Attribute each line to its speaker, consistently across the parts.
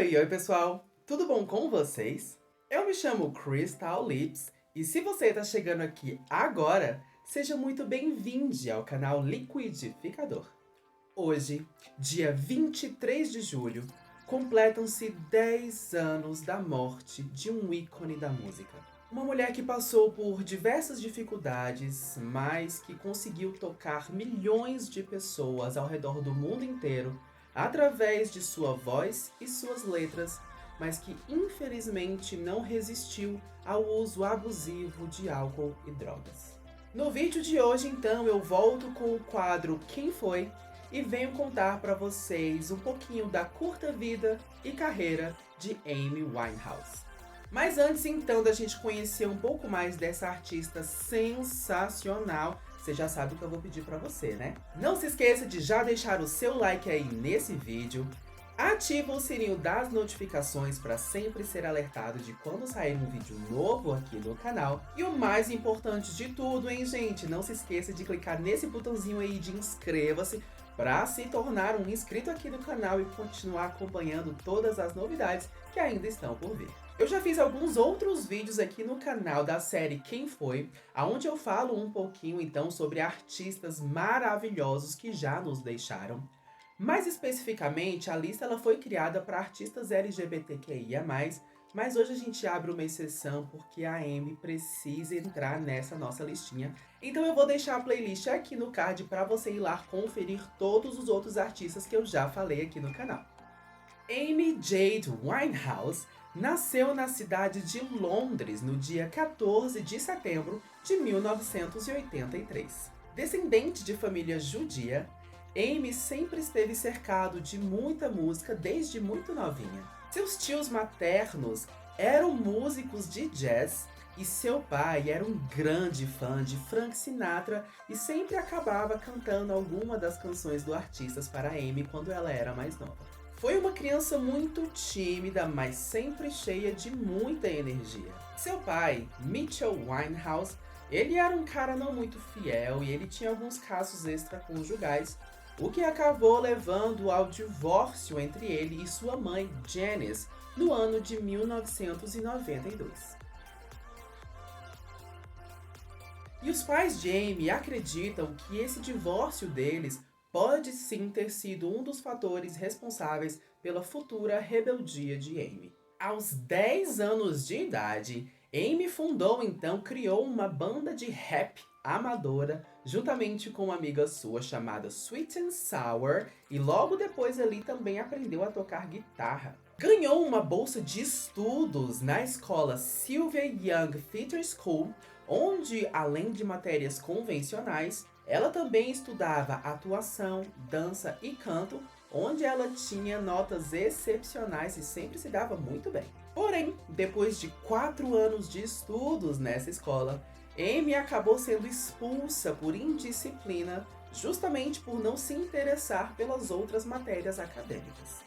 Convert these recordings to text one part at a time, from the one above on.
Speaker 1: Oi pessoal, tudo bom com vocês? Eu me chamo Crystal Lips e se você está chegando aqui agora, seja muito bem-vindo ao canal Liquidificador. Hoje, dia 23 de julho, completam-se 10 anos da morte de um ícone da música. Uma mulher que passou por diversas dificuldades, mas que conseguiu tocar milhões de pessoas ao redor do mundo inteiro através de sua voz e suas letras, mas que infelizmente não resistiu ao uso abusivo de álcool e drogas. No vídeo de hoje, então, eu volto com o quadro Quem Foi? E venho contar para vocês um pouquinho da curta vida e carreira de Amy Winehouse. Mas antes então da gente conhecer um pouco mais dessa artista sensacional, você já sabe o que eu vou pedir para você, né? Não se esqueça de já deixar o seu like aí nesse vídeo, ativa o sininho das notificações para sempre ser alertado de quando sair um vídeo novo aqui no canal. E o mais importante de tudo, hein, gente? Não se esqueça de clicar nesse botãozinho aí de inscreva-se para se tornar um inscrito aqui no canal e continuar acompanhando todas as novidades que ainda estão por vir. Eu já fiz alguns outros vídeos aqui no canal da série Quem Foi?, onde eu falo um pouquinho então sobre artistas maravilhosos que já nos deixaram. Mais especificamente, a lista ela foi criada para artistas LGBTQIA+, mas hoje a gente abre uma exceção porque a Amy precisa entrar nessa nossa listinha. Então eu vou deixar a playlist aqui no card para você ir lá conferir todos os outros artistas que eu já falei aqui no canal. Amy Jade Winehouse nasceu na cidade de Londres no dia 14 de setembro de 1983. Descendente de família judia, Amy sempre esteve cercado de muita música desde muito novinha. Seus tios maternos eram músicos de jazz e seu pai era um grande fã de Frank Sinatra e sempre acabava cantando alguma das canções do artista para Amy quando ela era mais nova. Foi uma criança muito tímida, mas sempre cheia de muita energia. Seu pai, Mitchell Winehouse, ele era um cara não muito fiel e ele tinha alguns casos extraconjugais, o que acabou levando ao divórcio entre ele e sua mãe, Janice, no ano de 1992. E os pais de Amy acreditam que esse divórcio deles pode sim ter sido um dos fatores responsáveis pela futura rebeldia de Amy. Aos 10 anos de idade, Amy criou uma banda de rap amadora, juntamente com uma amiga sua chamada Sweet and Sour, e logo depois ali também aprendeu a tocar guitarra. Ganhou uma bolsa de estudos na escola Sylvia Young Theatre School, onde, além de matérias convencionais, ela também estudava atuação, dança e canto, onde ela tinha notas excepcionais e sempre se dava muito bem. Porém, depois de 4 anos de estudos nessa escola, Amy acabou sendo expulsa por indisciplina, justamente por não se interessar pelas outras matérias acadêmicas.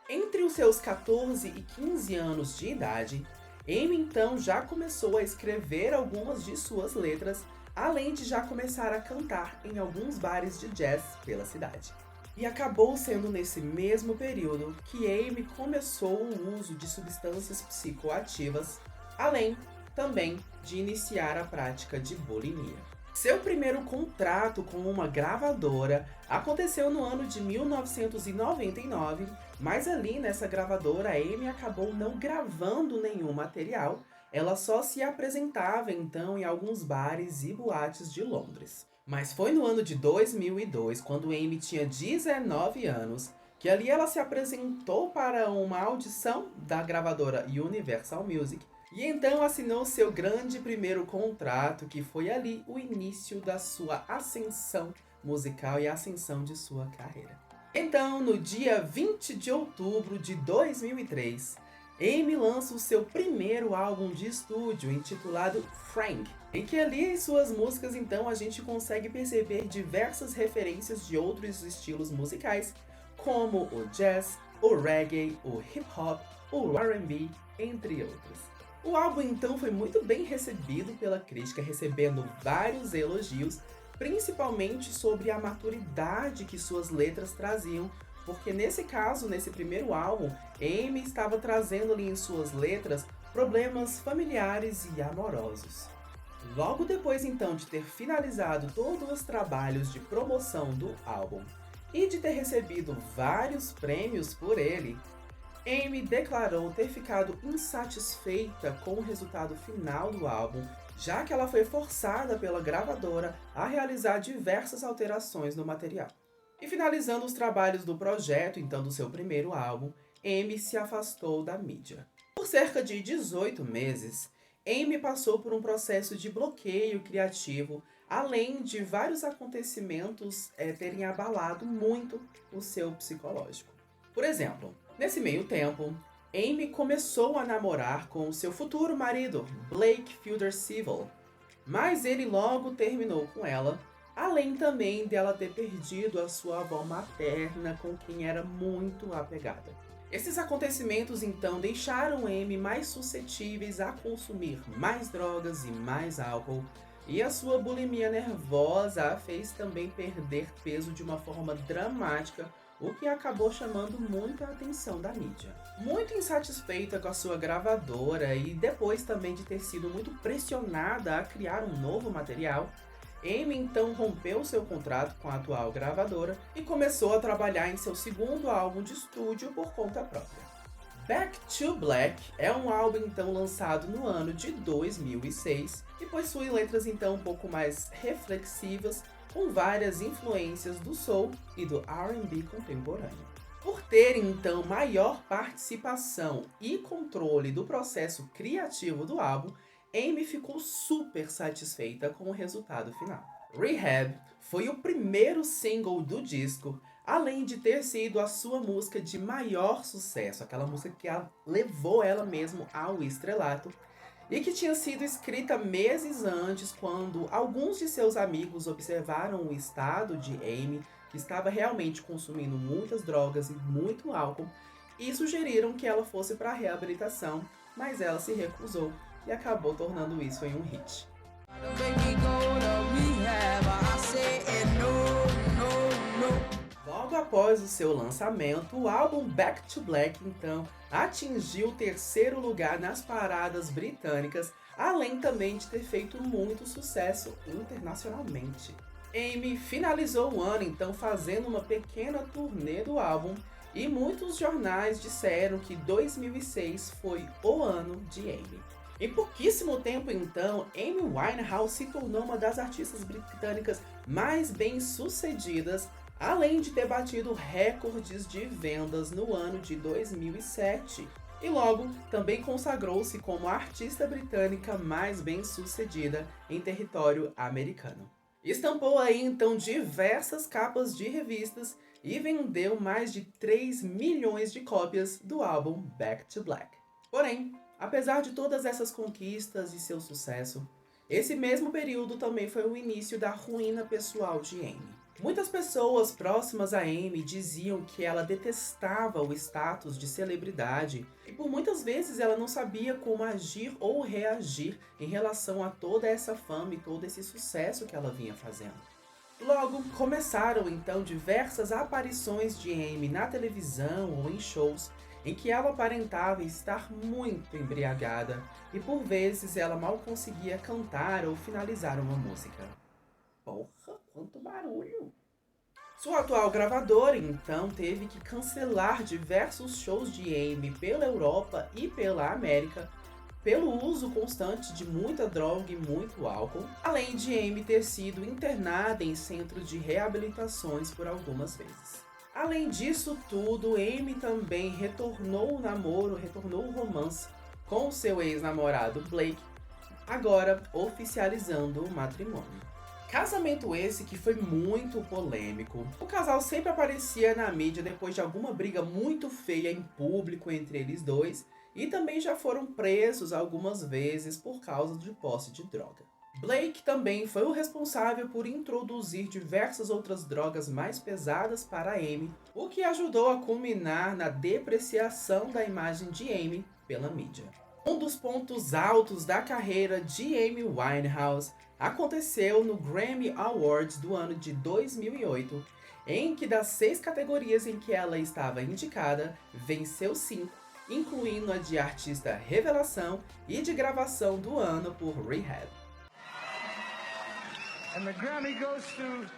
Speaker 1: Entre os seus 14 e 15 anos de idade, Amy então já começou a escrever algumas de suas letras, além de já começar a cantar em alguns bares de jazz pela cidade. E acabou sendo nesse mesmo período que Amy começou o uso de substâncias psicoativas, além também de iniciar a prática de bulimia. Seu primeiro contrato com uma gravadora aconteceu no ano de 1999, mas ali nessa gravadora a Amy acabou não gravando nenhum material. Ela só se apresentava então em alguns bares e boates de Londres. Mas foi no ano de 2002, quando Amy tinha 19 anos, que ali ela se apresentou para uma audição da gravadora Universal Music e então assinou seu grande primeiro contrato, que foi ali o início da sua ascensão musical e a ascensão de sua carreira. Então, no dia 20 de outubro de 2003, Amy lança o seu primeiro álbum de estúdio, intitulado Frank, em que ali em suas músicas então a gente consegue perceber diversas referências de outros estilos musicais, como o jazz, o reggae, o hip hop, o R&B, entre outros. O álbum então foi muito bem recebido pela crítica, recebendo vários elogios, principalmente sobre a maturidade que suas letras traziam, porque nesse caso, nesse primeiro álbum, Amy estava trazendo ali em suas letras problemas familiares e amorosos. Logo depois então de ter finalizado todos os trabalhos de promoção do álbum e de ter recebido vários prêmios por ele, Amy declarou ter ficado insatisfeita com o resultado final do álbum, já que ela foi forçada pela gravadora a realizar diversas alterações no material. E finalizando os trabalhos do projeto, então do seu primeiro álbum, Amy se afastou da mídia. Por cerca de 18 meses, Amy passou por um processo de bloqueio criativo, além de vários acontecimentos terem abalado muito o seu psicológico. Por exemplo, nesse meio tempo, Amy começou a namorar com o seu futuro marido, Blake Fielder Civil, mas ele logo terminou com ela, além também dela ter perdido a sua avó materna com quem era muito apegada. Esses acontecimentos então deixaram Amy mais suscetíveis a consumir mais drogas e mais álcool, e a sua bulimia nervosa a fez também perder peso de uma forma dramática, o que acabou chamando muita atenção da mídia. Muito insatisfeita com a sua gravadora e depois também de ter sido muito pressionada a criar um novo material, Amy então rompeu seu contrato com a atual gravadora e começou a trabalhar em seu segundo álbum de estúdio por conta própria. Back to Black é um álbum então lançado no ano de 2006 e possui letras então um pouco mais reflexivas, com várias influências do soul e do R&B contemporâneo. Por ter então maior participação e controle do processo criativo do álbum, Amy ficou super satisfeita com o resultado final. Rehab foi o primeiro single do disco, além de ter sido a sua música de maior sucesso, aquela música que levou ela mesmo ao estrelato, e que tinha sido escrita meses antes, quando alguns de seus amigos observaram o estado de Amy, que estava realmente consumindo muitas drogas e muito álcool, e sugeriram que ela fosse para a reabilitação, mas ela se recusou e acabou tornando isso em um hit. Logo após o seu lançamento, o álbum Back to Black então atingiu o terceiro lugar nas paradas britânicas, além também de ter feito muito sucesso internacionalmente. Amy finalizou o ano então fazendo uma pequena turnê do álbum, e muitos jornais disseram que 2006 foi o ano de Amy. Em pouquíssimo tempo então, Amy Winehouse se tornou uma das artistas britânicas mais bem-sucedidas, além de ter batido recordes de vendas no ano de 2007. E logo, também consagrou-se como a artista britânica mais bem-sucedida em território americano. Estampou aí então diversas capas de revistas e vendeu mais de 3 milhões de cópias do álbum Back to Black. Porém, apesar de todas essas conquistas e seu sucesso, esse mesmo período também foi o início da ruína pessoal de Amy. Muitas pessoas próximas a Amy diziam que ela detestava o status de celebridade e por muitas vezes ela não sabia como agir ou reagir em relação a toda essa fama e todo esse sucesso que ela vinha fazendo. Logo, começaram então diversas aparições de Amy na televisão ou em shows em que ela aparentava estar muito embriagada e por vezes ela mal conseguia cantar ou finalizar uma música. Porra, quanto barulho! Sua atual gravadora, então, teve que cancelar diversos shows de Amy pela Europa e pela América, pelo uso constante de muita droga e muito álcool, além de Amy ter sido internada em centros de reabilitações por algumas vezes. Além disso tudo, Amy também retornou o romance com seu ex-namorado Blake, agora oficializando o matrimônio. Casamento esse que foi muito polêmico. O casal sempre aparecia na mídia depois de alguma briga muito feia em público entre eles dois, e também já foram presos algumas vezes por causa de posse de droga. Blake também foi o responsável por introduzir diversas outras drogas mais pesadas para Amy, o que ajudou a culminar na depreciação da imagem de Amy pela mídia. Um dos pontos altos da carreira de Amy Winehouse aconteceu no Grammy Awards do ano de 2008, em que das 6 categorias em que ela estava indicada, venceu 5, incluindo a de artista revelação e de gravação do ano por Rehab.
Speaker 2: And the Grammy goes to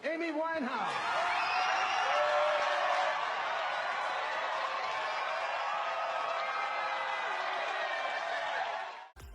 Speaker 2: Amy Winehouse.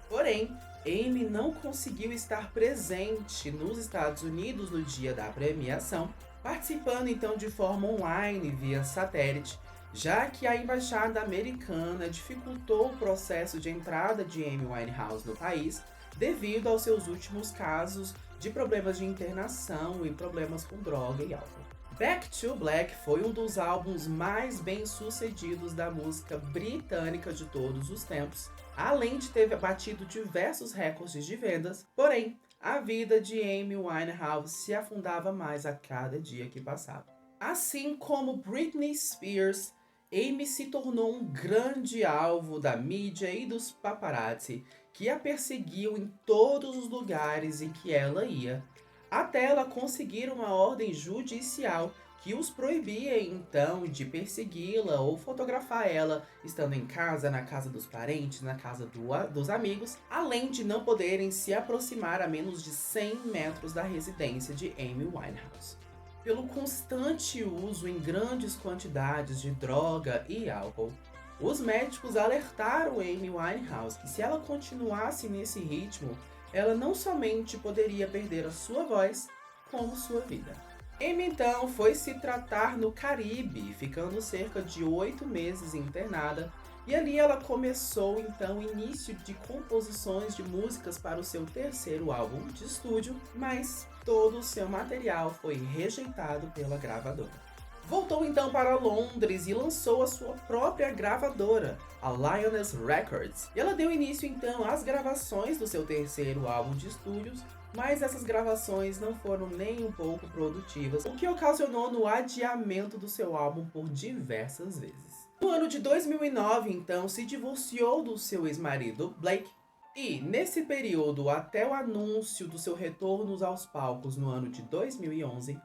Speaker 1: Porém, Amy não conseguiu estar presente nos Estados Unidos no dia da premiação, participando então de forma online via satélite, já que a embaixada americana dificultou o processo de entrada de Amy Winehouse no país devido aos seus últimos casos de problemas de internação e problemas com droga e álcool. Back to Black foi um dos álbuns mais bem-sucedidos da música britânica de todos os tempos, além de ter batido diversos recordes de vendas, porém, a vida de Amy Winehouse se afundava mais a cada dia que passava. Assim como Britney Spears, Amy se tornou um grande alvo da mídia e dos paparazzi, que a perseguiam em todos os lugares em que ela ia, até ela conseguir uma ordem judicial que os proibia então de persegui-la ou fotografar ela estando em casa, na casa dos parentes, na casa dos amigos, além de não poderem se aproximar a menos de 100 metros da residência de Amy Winehouse. Pelo constante uso em grandes quantidades de droga e álcool, os médicos alertaram Amy Winehouse que se ela continuasse nesse ritmo, ela não somente poderia perder a sua voz, como sua vida. Amy então foi se tratar no Caribe, ficando cerca de 8 meses internada, e ali ela começou então o início de composições de músicas para o seu terceiro álbum de estúdio, mas todo o seu material foi rejeitado pela gravadora. Voltou então para Londres e lançou a sua própria gravadora, a Lioness Records. E ela deu início então às gravações do seu terceiro álbum de estúdios, mas essas gravações não foram nem um pouco produtivas, o que ocasionou no adiamento do seu álbum por diversas vezes. No ano de 2009, então, se divorciou do seu ex-marido Blake, e nesse período, até o anúncio do seu retorno aos palcos no ano de 2011,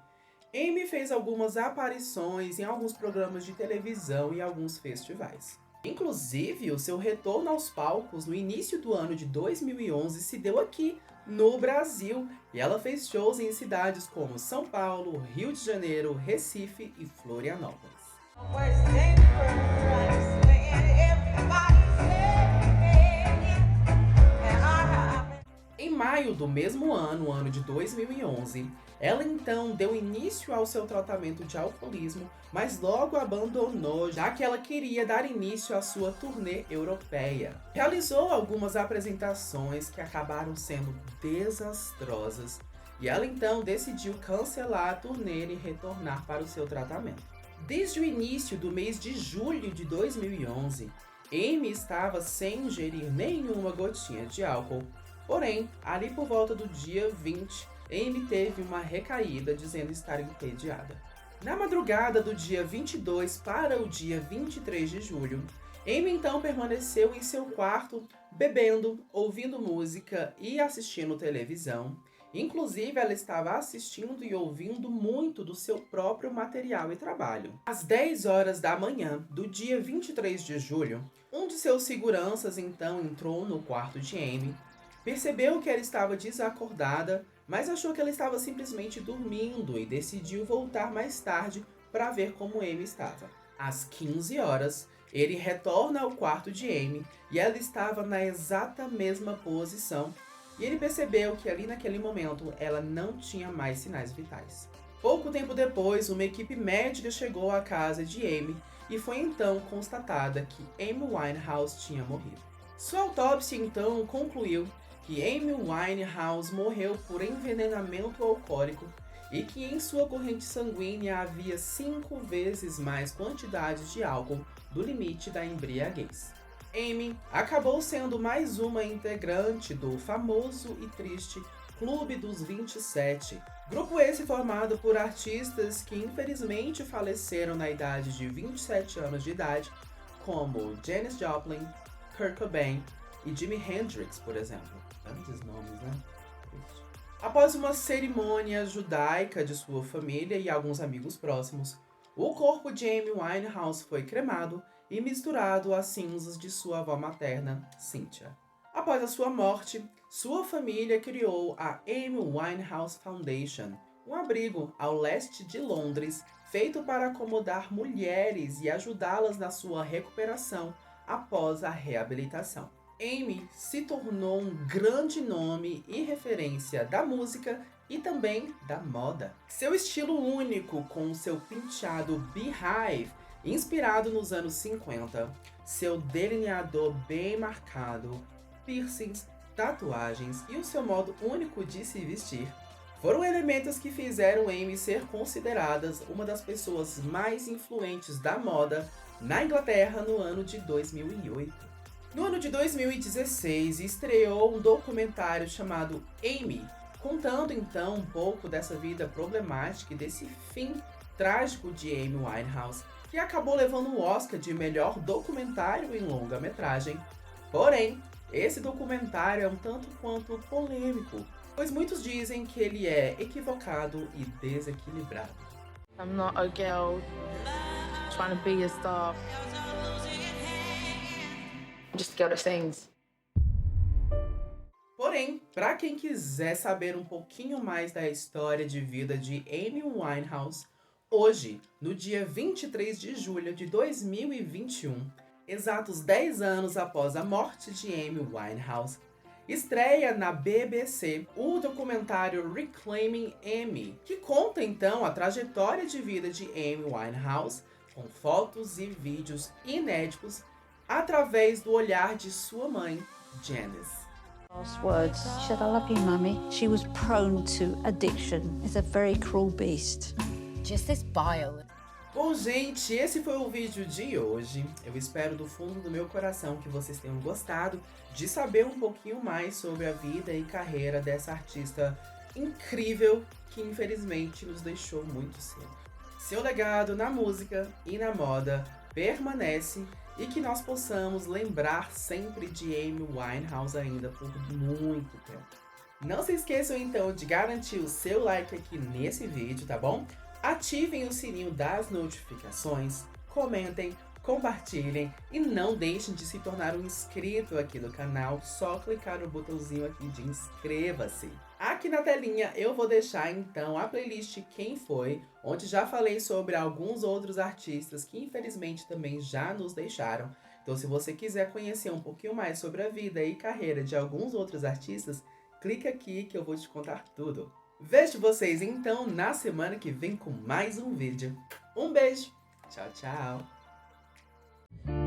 Speaker 1: Amy fez algumas aparições em alguns programas de televisão e alguns festivais. Inclusive, o seu retorno aos palcos no início do ano de 2011 se deu aqui, no Brasil, e ela fez shows em cidades como São Paulo, Rio de Janeiro, Recife e Florianópolis. Em maio do mesmo ano, ano de 2011, ela então deu início ao seu tratamento de alcoolismo, mas logo abandonou, já que ela queria dar início à sua turnê europeia. Realizou algumas apresentações que acabaram sendo desastrosas, e ela então decidiu cancelar a turnê e retornar para o seu tratamento. Desde o início do mês de julho de 2011, Amy estava sem ingerir nenhuma gotinha de álcool. Porém, ali por volta do dia 20, Amy teve uma recaída dizendo estar entediada. Na madrugada do dia 22 para o dia 23 de julho, Amy então permaneceu em seu quarto, bebendo, ouvindo música e assistindo televisão. Inclusive, ela estava assistindo e ouvindo muito do seu próprio material e trabalho. Às 10 horas da manhã do dia 23 de julho, um de seus seguranças então entrou no quarto de Amy, percebeu que ela estava desacordada, mas achou que ela estava simplesmente dormindo e decidiu voltar mais tarde para ver como Amy estava. Às 15 horas, ele retorna ao quarto de Amy e ela estava na exata mesma posição, e ele percebeu que ali naquele momento ela não tinha mais sinais vitais. Pouco tempo depois, uma equipe médica chegou à casa de Amy e foi então constatada que Amy Winehouse tinha morrido. Sua autópsia então concluiu que Amy Winehouse morreu por envenenamento alcoólico e que em sua corrente sanguínea havia 5 vezes mais quantidades de álcool do limite da embriaguez. Amy acabou sendo mais uma integrante do famoso e triste Clube dos 27, grupo esse formado por artistas que infelizmente faleceram na idade de 27 anos de idade, como Janis Joplin, Kurt Cobain e Jimi Hendrix, por exemplo. Grandes nomes, né? Após uma cerimônia judaica de sua família e alguns amigos próximos, o corpo de Amy Winehouse foi cremado e misturado às cinzas de sua avó materna, Cynthia. Após a sua morte, sua família criou a Amy Winehouse Foundation, um abrigo ao leste de Londres feito para acomodar mulheres e ajudá-las na sua recuperação após a reabilitação. Amy se tornou um grande nome e referência da música e também da moda. Seu estilo único, com seu penteado beehive, inspirado nos anos 50, seu delineador bem marcado, piercings, tatuagens e o seu modo único de se vestir, foram elementos que fizeram Amy ser consideradas uma das pessoas mais influentes da moda na Inglaterra no ano de 2008. No ano de 2016, estreou um documentário chamado Amy, contando então um pouco dessa vida problemática e desse fim trágico de Amy Winehouse, que acabou levando o Oscar de melhor documentário em longa-metragem. Porém, esse documentário é um tanto quanto polêmico, pois muitos dizem que ele é equivocado e desequilibrado.
Speaker 3: I'm not a girl trying to be a star. Just a girl that sings.
Speaker 1: Porém, para quem quiser saber um pouquinho mais da história de vida de Amy Winehouse, hoje, no dia 23 de julho de 2021, exatos 10 anos após a morte de Amy Winehouse, estreia na BBC o documentário Reclaiming Amy, que conta então a trajetória de vida de Amy Winehouse, com fotos e vídeos inéditos através do olhar de sua mãe, Janice.
Speaker 4: Last words. She said, I love you, Mummy. She was prone to addiction. It's a very cruel beast.
Speaker 5: Just this bile.
Speaker 1: Bom, gente, esse foi o vídeo de hoje. Eu espero do fundo do meu coração que vocês tenham gostado de saber um pouquinho mais sobre a vida e carreira dessa artista incrível que infelizmente nos deixou muito cedo. Seu legado na música e na moda permanece e que nós possamos lembrar sempre de Amy Winehouse ainda por muito tempo. Não se esqueçam então de garantir o seu like aqui nesse vídeo, tá bom? Ativem o sininho das notificações, comentem, compartilhem e não deixem de se tornar um inscrito aqui do canal, só clicar no botãozinho aqui de inscreva-se. Aqui na telinha eu vou deixar então a playlist Quem Foi, onde já falei sobre alguns outros artistas que infelizmente também já nos deixaram. Então se você quiser conhecer um pouquinho mais sobre a vida e carreira de alguns outros artistas, clica aqui que eu vou te contar tudo. Vejo vocês então na semana que vem com mais um vídeo. Um beijo, tchau, tchau!